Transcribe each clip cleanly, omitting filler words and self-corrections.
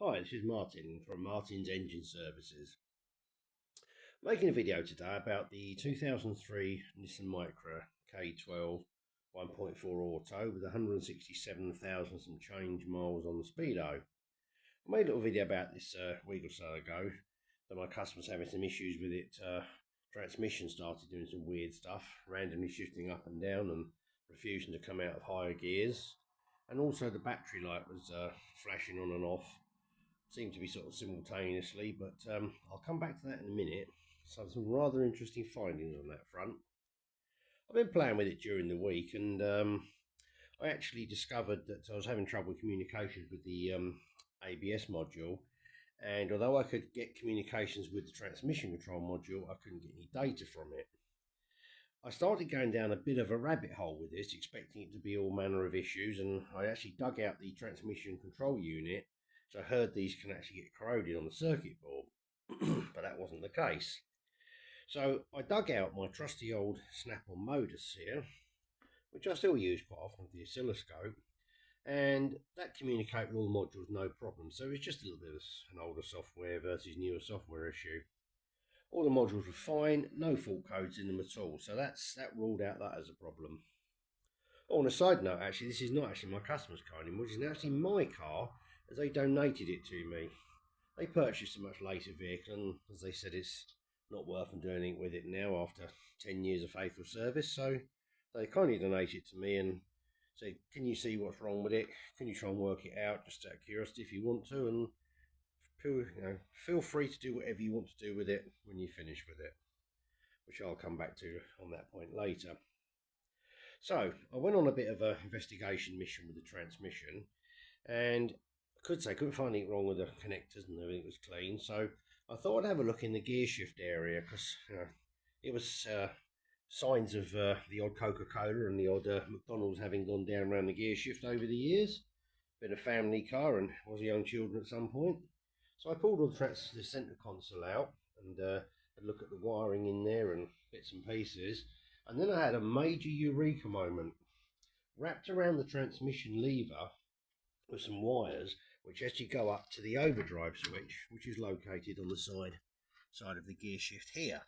Hi, this is Martin from Martin's Engine Services. Making a video today about the 2003 Nissan Micra K12 1.4 Auto with 167,000 some change miles on the speedo. I made a little video about this a week or so ago that my customer's having some issues with it. Transmission started doing some weird stuff, randomly shifting up and down and refusing to come out of higher gears. And also the battery light was flashing on and off. Seem to be sort of simultaneously, but I'll come back to that in a minute. So some rather interesting findings on that front. I've been playing with it during the week, and I actually discovered that I was having trouble with communications with the ABS module. And although I could get communications with the transmission control module, I couldn't get any data from it. I started going down a bit of a rabbit hole with this, expecting it to be all manner of issues, and I actually dug out the transmission control unit. So I heard these can actually get corroded on the circuit board, but that wasn't the case. So I dug out my trusty old snap-on motors here, which I still use quite often with the oscilloscope, and that communicated with all the modules no problem. So it's just a little bit of an older software versus newer software issue. All the modules were fine, no fault codes in them at all, so that ruled out that as a problem. Oh, on a side note, actually, this is not actually my customer's car anymore, it's actually my car, as they donated it to me. They purchased a much later vehicle, and as they said, it's not worth them doing anything with it now after 10 years of faithful service, so they kindly donated it to me and said, can you see what's wrong with it? Can you try and work it out, just out of curiosity if you want to, and feel free to do whatever you want to do with it when you finish with it, which I'll come back to on that point later. So I went on a bit of an investigation mission with the transmission, and couldn't find anything wrong with the connectors, and everything was clean. So I thought I'd have a look in the gear shift area, because it was signs of the odd Coca-Cola and the odd McDonald's having gone down around the gear shift over the years. Been a family car and was young children at some point. So I pulled all the centre console out and had a look at the wiring in there and bits and pieces. And then I had a major eureka moment. Wrapped around the transmission lever with some wires which actually go up to the overdrive switch, which is located on the side of the gear shift here.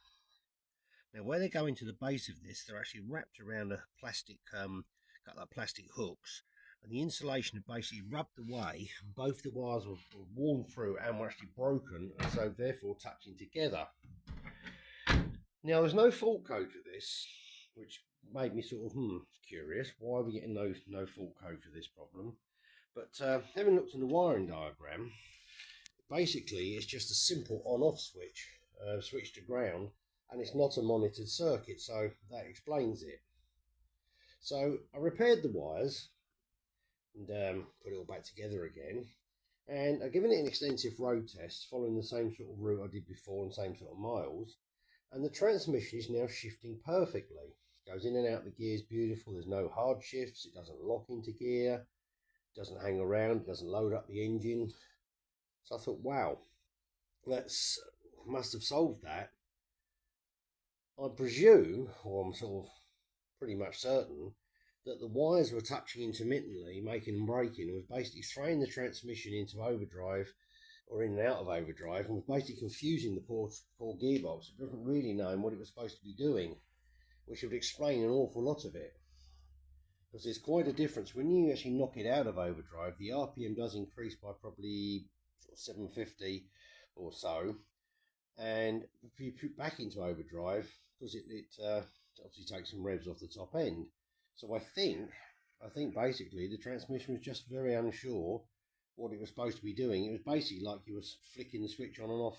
Now where they go into the base of this, they're actually wrapped around a plastic, got like plastic hooks, and the insulation had basically rubbed away, and both the wires were worn through and were actually broken, and so therefore touching together. Now there's no fault code for this, which made me sort of curious. Why are we getting no fault code for this problem? But having looked in the wiring diagram, basically it's just a simple on-off switch, switch to ground, and it's not a monitored circuit, so that explains it. So I repaired the wires and put it all back together again, and I've given it an extensive road test following the same sort of route I did before and same sort of miles, and the transmission is now shifting perfectly. It goes in and out the gears beautiful, there's no hard shifts, it doesn't lock into gear, it doesn't hang around, it doesn't load up the engine. So I thought, wow, that's must have solved that. I presume, or I'm sort of pretty much certain, that the wires were touching intermittently, making and breaking, and was basically throwing the transmission into overdrive or in and out of overdrive, and was basically confusing the poor gearbox. It wasn't really knowing what it was supposed to be doing, which would explain an awful lot of it. Because there's quite a difference. When you actually knock it out of overdrive, the RPM does increase by probably sort of 750 or so, and if you put back into overdrive, because it obviously takes some revs off the top end. So I think basically the transmission was just very unsure what it was supposed to be doing. It was basically like you was flicking the switch on and off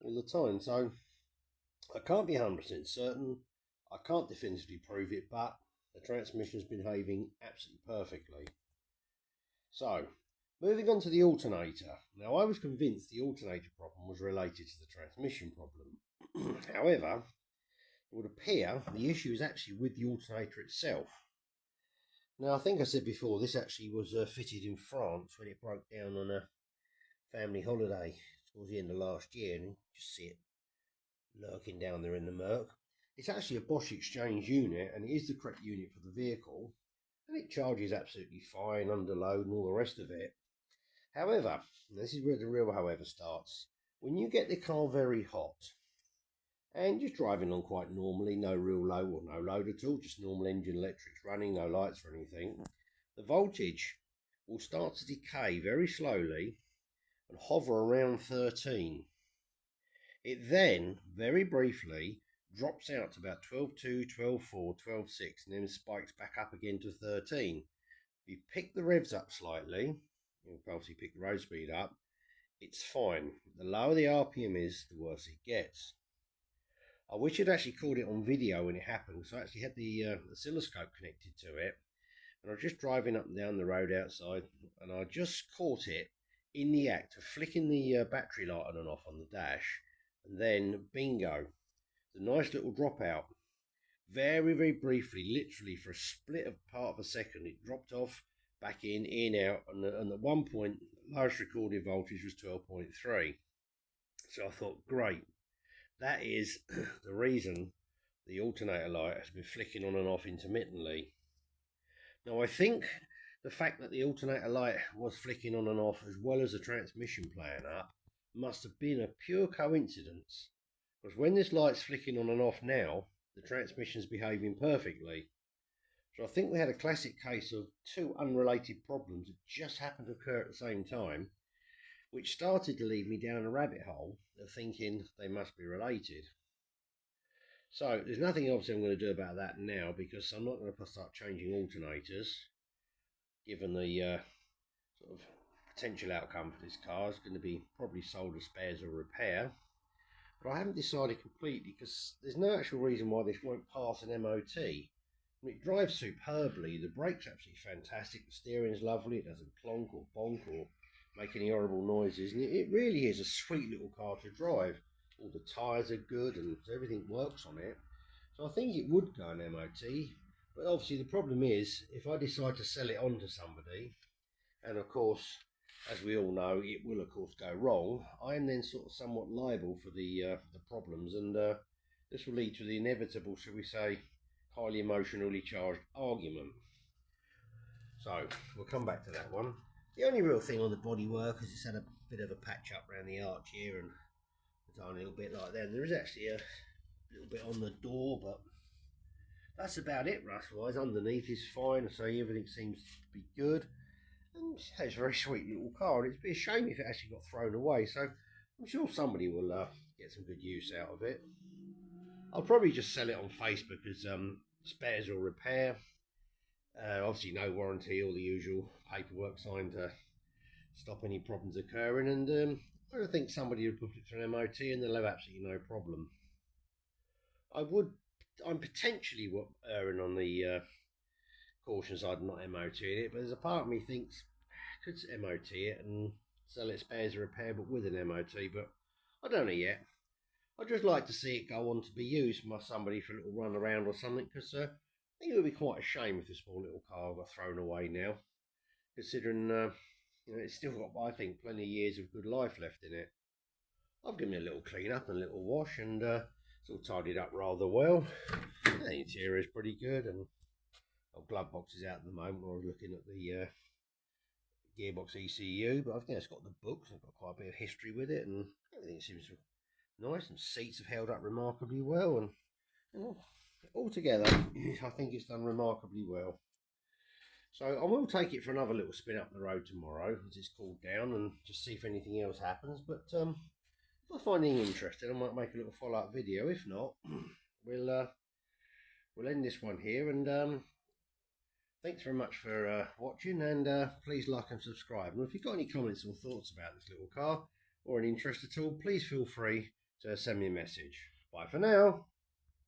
all the time. So I can't be 100% certain. I can't definitively prove it, but the transmission has been behaving absolutely perfectly. So moving on to the alternator. Now I was convinced the alternator problem was related to the transmission problem. However, it would appear the issue is actually with the alternator itself. Now, I think I said before, this actually was fitted in France when it broke down on a family holiday towards the end of last year, and you just see it lurking down there in the murk. It's actually a Bosch exchange unit, and it is the correct unit for the vehicle, and it charges absolutely fine under load and all the rest of it. However, this is where the real however starts. When you get the car very hot and just driving on quite normally, no real low or no load at all, just normal engine electrics running, no lights or anything, the voltage will start to decay very slowly and hover around 13. It then, very briefly, drops out to about 12.2, 12.4, 12.6, and then spikes back up again to 13. If you pick the revs up slightly, you obviously pick the road speed up, it's fine. The lower the RPM is, the worse it gets. I wish I'd actually caught it on video when it happened, so I actually had the oscilloscope connected to it, and I was just driving up and down the road outside, and I just caught it in the act of flicking the battery light on and off on the dash, and then bingo, the nice little dropout. Very, very briefly, literally for a split of part of a second, it dropped off, back in, out, and at one point, lowest recorded voltage was 12.3. So I thought, great, that is the reason the alternator light has been flicking on and off intermittently. Now, I think the fact that the alternator light was flicking on and off as well as the transmission playing up must have been a pure coincidence, because when this light's flicking on and off now, the transmission's behaving perfectly. So I think we had a classic case of two unrelated problems that just happened to occur at the same time, which started to lead me down a rabbit hole of thinking they must be related. So there's nothing else I'm going to do about that now, because I'm not going to start changing alternators, given the sort of potential outcome for this car is going to be probably sold as spares or repair. But I haven't decided completely, because there's no actual reason why this won't pass an MOT. It drives superbly, the brakes absolutely fantastic, the steering's lovely, it doesn't clonk or bonk or make any horrible noises, and it really is a sweet little car to drive. All the tyres are good and everything works on it, so I think it would go an MOT. But obviously the problem is, if I decide to sell it on to somebody, and of course, as we all know, it will of course go wrong, I am then sort of somewhat liable for the problems, and this will lead to the inevitable, shall we say, highly emotionally charged argument. So we'll come back to that one. The only real thing on the bodywork is it's had a bit of a patch up around the arch here and a tiny little bit like that. And there is actually a little bit on the door, but that's about it rust-wise. Underneath is fine, so everything seems to be good. And it's a very sweet little car, and it'd be a shame if it actually got thrown away. So I'm sure somebody will get some good use out of it. I'll probably just sell it on Facebook as spares or repair. Obviously no warranty, all the usual paperwork signed to stop any problems occurring, and I think somebody would put it through an MOT and they'll have absolutely no problem. I'm potentially erring on the caution side, not MOTing it, but there's a part of me thinks I could MOT it and sell it spares or repair, but with an MOT, but I don't know yet. I'd just like to see it go on to be used by somebody for a little run around or something, because I think it would be quite a shame if this small little car got thrown away now, considering it's still got, I think, plenty of years of good life left in it. I've given it a little clean up and a little wash, and it's all tidied up rather well. The interior is pretty good, and glove box is out at the moment. I was looking at the gearbox ECU, but I think it's got the books. I've got quite a bit of history with it, and everything seems nice, and seats have held up remarkably well, and altogether I think it's done remarkably well. So I will take it for another little spin up the road tomorrow as it's cooled down, and just see if anything else happens. But if I find anything interesting, I might make a little follow-up video. If not, we'll end this one here, and thanks very much for watching, and please like and subscribe. And if you've got any comments or thoughts about this little car, or an interest at all, please feel free to send me a message. Bye for now.